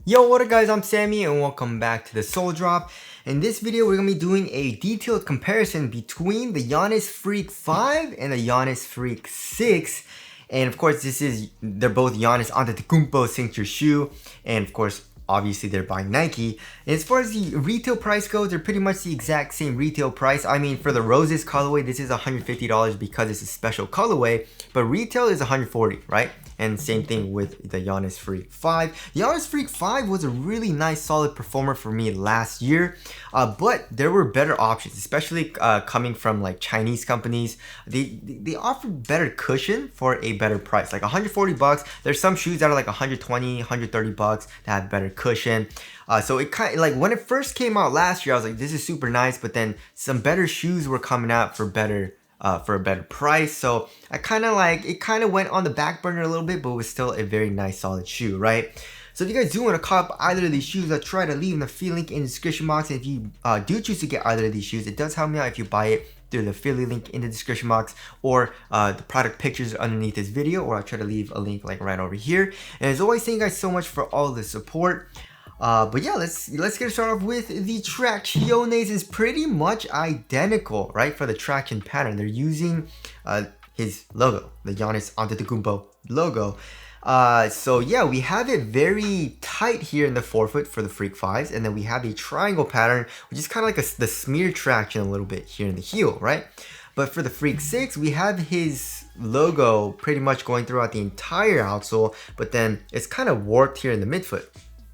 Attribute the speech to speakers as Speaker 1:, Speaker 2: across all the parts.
Speaker 1: Yo, what up guys, I'm Sammy and welcome back to the Soul Drop. In this video, we're going to be doing a detailed comparison between the Giannis Freak 5 and the Giannis Freak 6. And of course, they're both Giannis Antetokounmpo signature shoe. And of course, obviously they're by Nike. And as far as the retail price goes, they're pretty much the exact same retail price. I mean, for the Roses colorway, this is $150 because it's a special colorway, but retail is $140, right? And same thing with the Giannis Freak 5. The Giannis Freak 5 was a really nice, solid performer for me last year, but there were better options, especially coming from like Chinese companies. They offered better cushion for a better price, like $140. There's some shoes that are like $120, $130 that have better cushion. So it kind of like when it first came out last year, I was like, this is super nice, but then some better shoes were coming out for a better price. So it kind of went on the back burner a little bit, but it was still a very nice solid shoe, right? So if you guys do want to cop either of these shoes, I'll try to leave in the affiliate link in the description box. And if you do choose to get either of these shoes, it does help me out if you buy it through the affiliate link in the description box or the product pictures underneath this video, or I'll try to leave a link like right over here. And as always, thank you guys so much for all the support. But yeah, let's get started off with the Tracciones. Is pretty much identical, right? For the traction pattern, they're using his logo, the Giannis Antetokounmpo logo. So yeah, we have it very tight here in the forefoot for the Freak 5s, and then we have a triangle pattern, which is kind of like the smear traction a little bit here in the heel, right? But for the Freak 6, we have his logo pretty much going throughout the entire outsole, but then it's kind of warped here in the midfoot.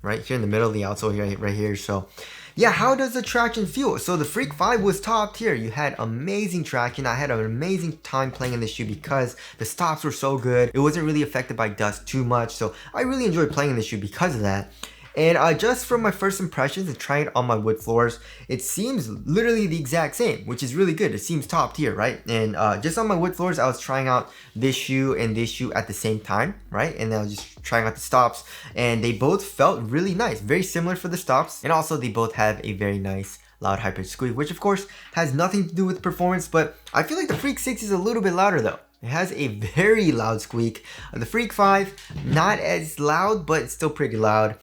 Speaker 1: Right here in the middle of the outsole here, right here. So yeah, how does the traction feel? So the Freak 5 was top tier. You had amazing traction. I had an amazing time playing in this shoe because the stops were so good. It wasn't really affected by dust too much. So I really enjoyed playing in this shoe because of that. And just from my first impressions and trying it on my wood floors, it seems literally the exact same, which is really good. It seems top tier, right? And just on my wood floors, I was trying out this shoe and this shoe at the same time, right? And I was just trying out the stops, and they both felt really nice. Very similar for the stops, and also they both have a very nice loud high-pitched squeak, which of course has nothing to do with performance, but I feel like the Freak 6 is a little bit louder though. It has a very loud squeak. The Freak 5, not as loud, but it's still pretty loud.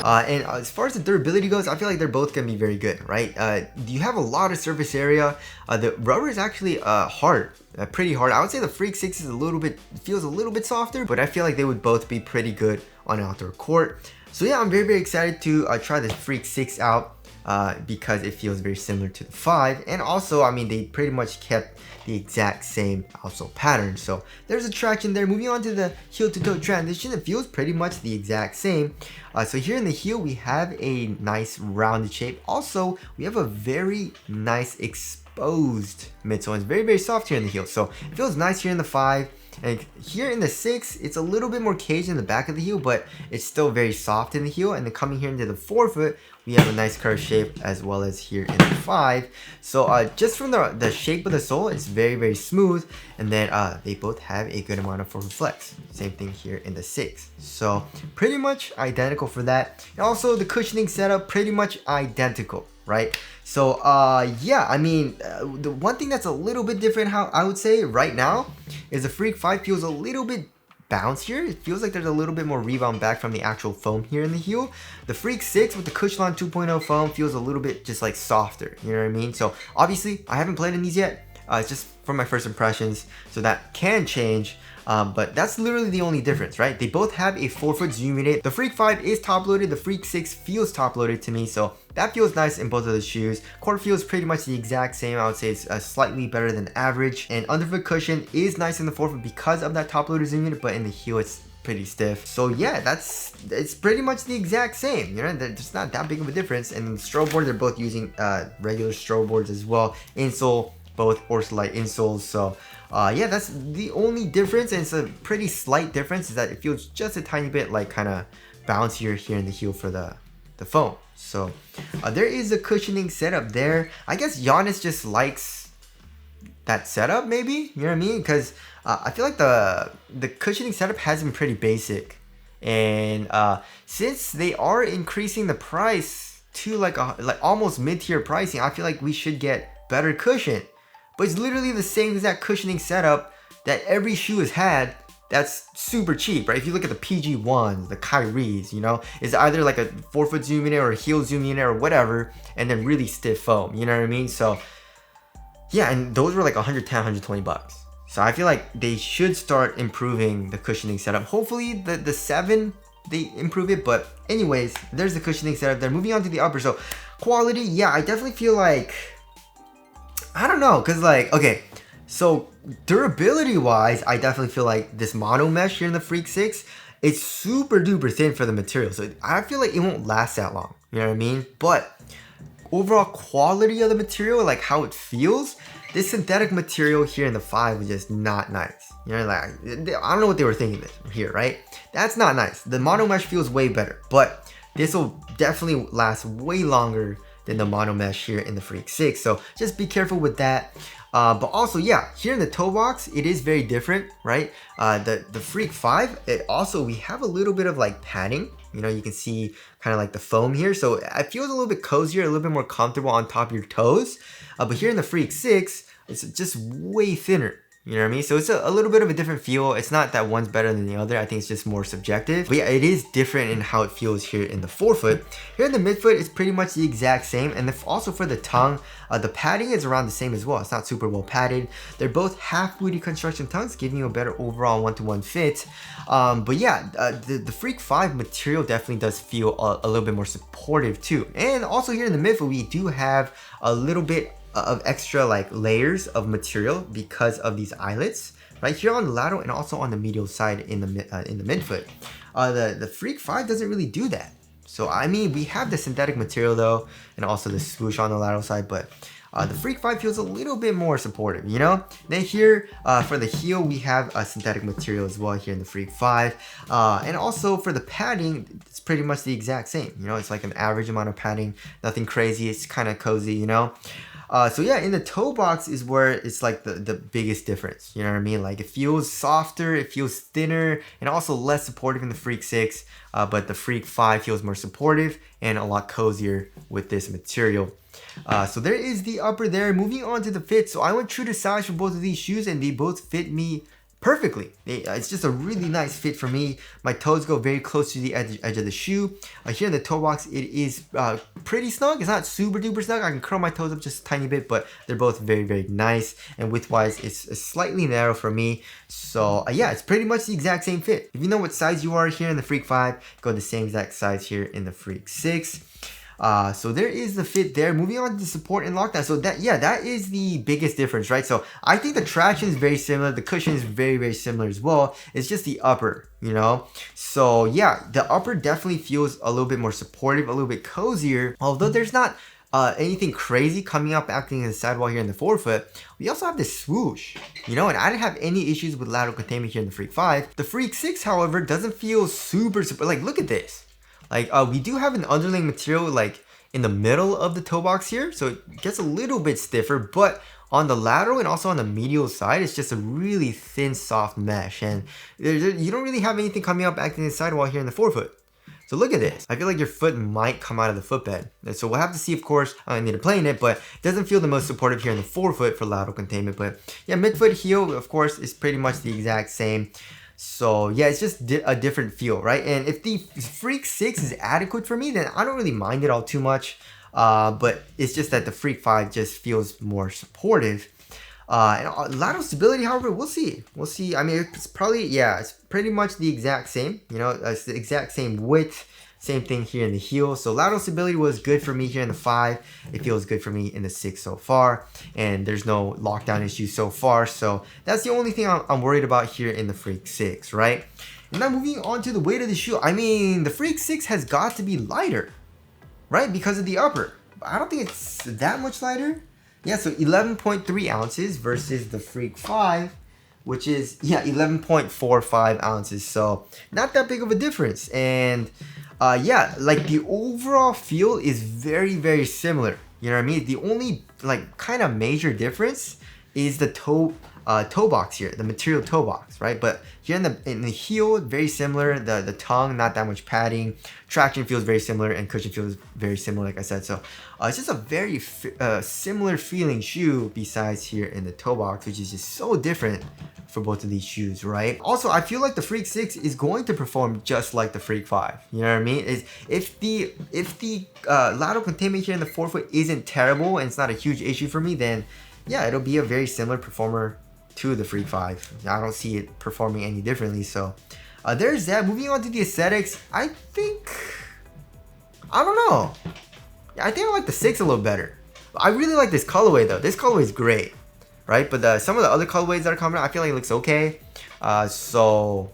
Speaker 1: And as far as the durability goes, I feel like they're both going to be very good, right? You have a lot of surface area. The rubber is actually hard, pretty hard. I would say the Freak 6 is feels a little bit softer, but I feel like they would both be pretty good on an outdoor court. So yeah, I'm very, very excited to try this Freak 6 out because it feels very similar to the 5. And also, I mean, they pretty much kept the exact same outsole pattern. So there's a traction there. Moving on to the heel to toe transition, it feels pretty much the exact same. So here in the heel, we have a nice rounded shape. Also, we have a very nice exposed midsole. It's very, very soft here in the heel. So it feels nice here in the 5. And here in the 6, it's a little bit more caged in the back of the heel, but it's still very soft in the heel. And then coming here into the forefoot, we have a nice curved shape as well as here in the 5. So just from the shape of the sole, it's very, very smooth. And then they both have a good amount of forefoot flex. Same thing here in the 6. So pretty much identical for that. And also the cushioning setup, pretty much identical, right? So yeah, I mean, the one thing that's a little bit different, how I would say right now, is the Freak 5 feels a little bit bouncier. It feels like there's a little bit more rebound back from the actual foam here in the heel. The Freak 6 with the Cushlon 2.0 foam feels a little bit just like softer, you know what I mean? So obviously I haven't played in these yet. It's just from my first impressions, so that can change. But that's literally the only difference, right? They both have a forefoot zoom unit. The Freak 5 is top loaded. The Freak 6 feels top loaded to me, so that feels nice in both of the shoes. Core feels pretty much the exact same. I would say it's slightly better than average. And underfoot cushion is nice in the forefoot because of that top loaded zoom unit, but in the heel it's pretty stiff. So yeah, it's pretty much the exact same, you know, there's not that big of a difference. And strobe board, they're both using regular strobe boards as well. Insole, both Orsolite insoles. So yeah, that's the only difference, and it's a pretty slight difference, is that it feels just a tiny bit like kind of bouncier here in the heel for the foam. So there is a cushioning setup there. I guess Giannis just likes that setup, maybe, you know what I mean? Because I feel like the cushioning setup has been pretty basic, and since they are increasing the price to like almost mid-tier pricing, I feel like we should get better cushion. But it's literally the same exact cushioning setup that every shoe has had that's super cheap, right? If you look at the PG1s, the Kyries, you know, it's either like a forefoot zoom unit or a heel zoom unit or whatever, and then really stiff foam, you know what I mean? So yeah, and those were like 110, 120 bucks. So I feel like they should start improving the cushioning setup. Hopefully the 7, they improve it. But anyways, there's the cushioning setup there. Moving on to the upper. So quality, yeah, I definitely feel like, I don't know, because like, okay, so durability wise, I definitely feel like this mono mesh here in the Freak 6, it's super duper thin for the material. So I feel like it won't last that long, you know what I mean? But overall quality of the material, like how it feels, this synthetic material here in the 5 was just not nice. You know, like, I don't know what they were thinking here, right? That's not nice. The mono mesh feels way better, but this will definitely last way longer than the mono mesh here in the Freak 6. So just be careful with that. But also, yeah, here in the toe box, it is very different, right? The Freak 5, we have a little bit of like padding. You know, you can see kind of like the foam here. So it feels a little bit cozier, a little bit more comfortable on top of your toes. But here in the Freak 6, it's just way thinner. You know what I mean? So it's a little bit of a different feel. It's not that one's better than the other. I think it's just more subjective. But yeah, it is different in how it feels here in the forefoot. Here in the midfoot, it's pretty much the exact same. And also for the tongue, the padding is around the same as well. It's not super well padded. They're both half booty construction tongues, giving you a better overall one-to-one fit. But yeah, the Freak 5 material definitely does feel a little bit more supportive too. And also here in the midfoot, we do have a little bit of extra like layers of material because of these eyelets right here on the lateral and also on the medial side in the midfoot. The Freak 5 doesn't really do that. So I mean, we have the synthetic material though, and also the swoosh on the lateral side, but the Freak 5 feels a little bit more supportive, you know? Then here, for the heel, we have a synthetic material as well here in the Freak 5. And also for the padding, it's pretty much the exact same. You know, it's like an average amount of padding, nothing crazy. It's kind of cozy, you know? So yeah, in the toe box is where it's like the biggest difference. You know what I mean? Like it feels softer, it feels thinner, and also less supportive in the Freak 6. But the Freak 5 feels more supportive and a lot cozier with this material. So there is the upper there. Moving on to the fit. So I went true to size for both of these shoes and they both fit me perfectly. It's just a really nice fit for me. My toes go very close to the edge of the shoe. Here in the toe box, it is pretty snug. It's not super duper snug. I can curl my toes up just a tiny bit, but they're both very, very nice. And width-wise, it's slightly narrow for me. So yeah, it's pretty much the exact same fit. If you know what size you are here in the Freak 5, go the same exact size here in the Freak 6. So there is the fit there. Moving on to support and lockdown. So that is the biggest difference, right? So I think the traction is very similar. The cushion is very, very similar as well. It's just the upper, you know? So yeah, the upper definitely feels a little bit more supportive, a little bit cozier. Although there's not anything crazy coming up acting in the sidewall here in the forefoot. We also have this swoosh, you know, and I didn't have any issues with lateral containment here in the Freak 5. The Freak 6, however, doesn't feel super, like look at this. Like, we do have an underlaying material, like, in the middle of the toe box here. So it gets a little bit stiffer, but on the lateral and also on the medial side, it's just a really thin, soft mesh. And you don't really have anything coming up acting in the sidewall here in the forefoot. So look at this. I feel like your foot might come out of the footbed. And so we'll have to see, of course, I need to play in it, but it doesn't feel the most supportive here in the forefoot for lateral containment. But yeah, midfoot heel, of course, is pretty much the exact same. So yeah, it's just a different feel, right? And if the Freak 6 is adequate for me, then I don't really mind it all too much. But it's just that the Freak 5 just feels more supportive. And lateral stability, however, we'll see. We'll see. I mean, it's probably, yeah, it's pretty much the exact same. You know, it's the exact same width. Same thing here in the heel. So lateral stability was good for me here in the 5. It feels good for me in the 6 so far. And there's no lockdown issues so far. So that's the only thing I'm worried about here in the Freak 6, right? And now moving on to the weight of the shoe. I mean, the Freak 6 has got to be lighter, right? Because of the upper. I don't think it's that much lighter. Yeah, so 11.3 ounces versus the Freak 5, which is, yeah, 11.45 ounces. So not that big of a difference. And yeah, like the overall feel is very, very similar. You know what I mean? The only like kind of major difference is the toe box here, the material toe box, right? But here in the heel, very similar. The tongue, not that much padding. Traction feels very similar, and cushion feels very similar, like I said. So it's just a very similar feeling shoe. Besides here in the toe box, which is just so different for both of these shoes, right? Also, I feel like the Freak 6 is going to perform just like the Freak 5. You know what I mean? If the lateral containment here in the forefoot isn't terrible and it's not a huge issue for me, then yeah, it'll be a very similar performer to the Freak 5. I don't see it performing any differently. So there's that. Moving on to the aesthetics, I don't know. I think I like the 6 a little better. I really like this colorway though. This colorway is great, right? But some of the other colorways that are coming out, I feel like it looks okay. So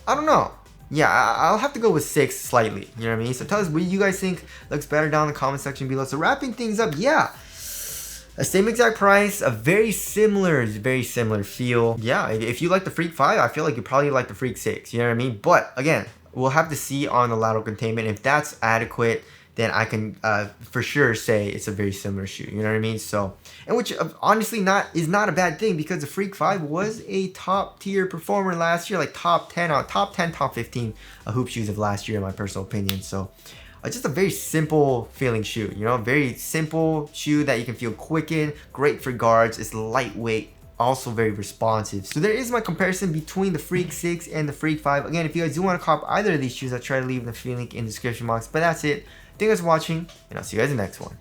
Speaker 1: I don't know. Yeah, I'll have to go with 6 slightly. You know what I mean? So tell us what you guys think looks better down in the comment section below. So wrapping things up, yeah. The same exact price, a very similar feel. Yeah, if you like the Freak 5, I feel like you probably like the Freak 6. You know what I mean? But again, we'll have to see on the lateral containment. If that's adequate, then I can for sure say it's a very similar shoe. You know what I mean? So, and which honestly is not a bad thing, because the Freak 5 was a top tier performer last year, like top 10, top 15 hoop shoes of last year in my personal opinion. So just a very simple feeling shoe, you know, very simple shoe that you can feel quick in, great for guards, it's lightweight, also very responsive. So there is my comparison between the Freak 6 and the Freak 5. Again, if you guys do want to cop either of these shoes, I'll try to leave the link in the description box. But that's it. Thank you guys for watching, and I'll see you guys in the next one.